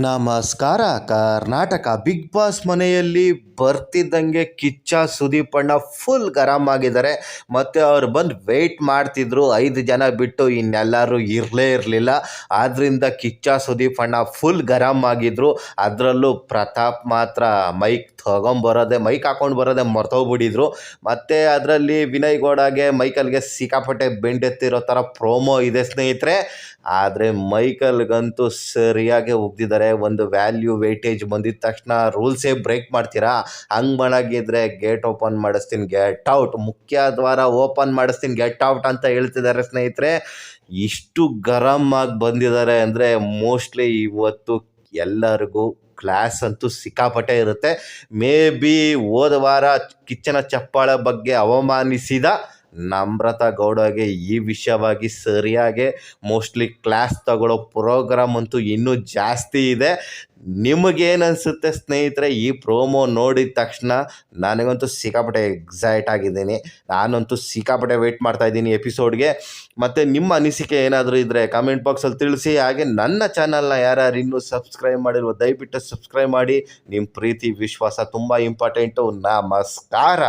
ನಮಸ್ಕಾರ Karnataka. Big boss ಮನೆಯಲ್ಲಿ ಬರ್ತಿದ್ದಂಗೆ Kichcha ಸುದೀಪಣ್ಣ full ಗರಂ ಆಗಿದ್ದಾರೆ. ಮತ್ತು ಅವ್ರು ಬಂದು ವೆಯ್ಟ್ ಮಾಡ್ತಿದ್ರು 5 ಜನ ಬಿಟ್ಟು ಇನ್ನೆಲ್ಲರೂ ಇರಲಿಲ್ಲ. ಆದ್ದರಿಂದ ಕಿಚ್ಚ ಸುದೀಪಣ್ಣ ಫುಲ್ ಗರಂ ಆಗಿದ್ರು. ಅದರಲ್ಲೂ ಪ್ರತಾಪ್ ಮಾತ್ರ ಮೈಕ್ ಹಾಕೊಂಡು ಬರೋದೆ ಮರ್ತೋಗ್ಬಿಟ್ಟಿದ್ರು. ಮತ್ತು ಅದರಲ್ಲಿ ವಿನಯ್ ಗೌಡಗೆ ಮೈಕಲ್ಗೆ ಸಿಕ್ಕಾಪಟ್ಟೆ ಬೆಂಡೆತ್ತಿರೋ ಥರ ಪ್ರೋಮೋ ಇದೆ ಸ್ನೇಹಿತರೆ. ಆದರೆ ಮೈಕಲ್ಗಂತೂ ಸರಿಯಾಗಿ ಉಗ್ದಿದ್ದಾರೆ. ಒಂದು ವ್ಯಾಲ್ಯೂ ವೇಟೇಜ್ ಬಂದಿದ ತಕ್ಷಣ ರೂಲ್ಸೇ ಬ್ರೇಕ್ ಮಾಡ್ತೀರಾ? ಹಂಗೆ ಮಾಡಾಗಿದ್ರೆ ಗೇಟ್ ಓಪನ್ ಮಾಡಿಸ್ತೀನಿ, ಗೆಟ್ ಔಟ್, ಮುಖ್ಯ ದ್ವಾರ ಓಪನ್ ಮಾಡಿಸ್ತೀನಿ, ಗೆಟ್ ಔಟ್ ಅಂತ ಹೇಳ್ತಿದ್ದಾರೆ ಸ್ನೇಹಿತರೆ. ಇಷ್ಟು ಗರಮ್ ಆಗಿ ಬಂದಿದ್ದಾರೆ ಅಂದರೆ ಮೋಸ್ಟ್ಲಿ ಇವತ್ತು ಎಲ್ಲರಿಗೂ ಕ್ಲಾಸ್ ಅಂತೂ ಸಿಕ್ಕಾಪಟ್ಟೆ ಇರುತ್ತೆ. ಮೇ ಬಿ ಹೋದ ವಾರ ಕಿಚ್ಚನ ಚಪ್ಪಾಳೆ ಬಗ್ಗೆ ಅವಮಾನಿಸಿದ ನಮ್ರತಾ ಗೌಡಗೆ ಈ ವಿಷಯವಾಗಿ ಸರಿಯಾಗಿ ಮೋಸ್ಟ್ಲಿ ಕ್ಲಾಸ್ ತಗೊಳ್ಳೋ ಪ್ರೋಗ್ರಾಮ್ ಅಂತೂ ಇನ್ನೂ ಜಾಸ್ತಿ ಇದೆ. ನಿಮಗೇನು ಅನಿಸುತ್ತೆ ಸ್ನೇಹಿತರೆ? ಈ ಪ್ರೋಮೋ ನೋಡಿದ ತಕ್ಷಣ ನನಗಂತೂ ಸಿಕ್ಕಾಪಟ್ಟೆ ಎಕ್ಸೈಟ್ ಆಗಿದ್ದೀನಿ. ನಾನಂತೂ ಸಿಕ್ಕಾಪಟ್ಟೆ ವೆಯ್ಟ್ ಮಾಡ್ತಾಯಿದ್ದೀನಿ ಎಪಿಸೋಡ್ಗೆ. ಮತ್ತು ನಿಮ್ಮ ಅನಿಸಿಕೆ ಏನಾದರೂ ಇದ್ದರೆ ಕಮೆಂಟ್ ಬಾಕ್ಸಲ್ಲಿ ತಿಳಿಸಿ. ಹಾಗೆ ನನ್ನ ಚಾನಲ್ನ ಯಾರ್ಯಾರು ಇನ್ನೂ ಸಬ್ಸ್ಕ್ರೈಬ್ ಮಾಡಿಲ್ವೋ ದಯವಿಟ್ಟು ಸಬ್ಸ್ಕ್ರೈಬ್ ಮಾಡಿ. ನಿಮ್ಮ ಪ್ರೀತಿ ವಿಶ್ವಾಸ ತುಂಬ ಇಂಪಾರ್ಟೆಂಟು. ನಮಸ್ಕಾರ.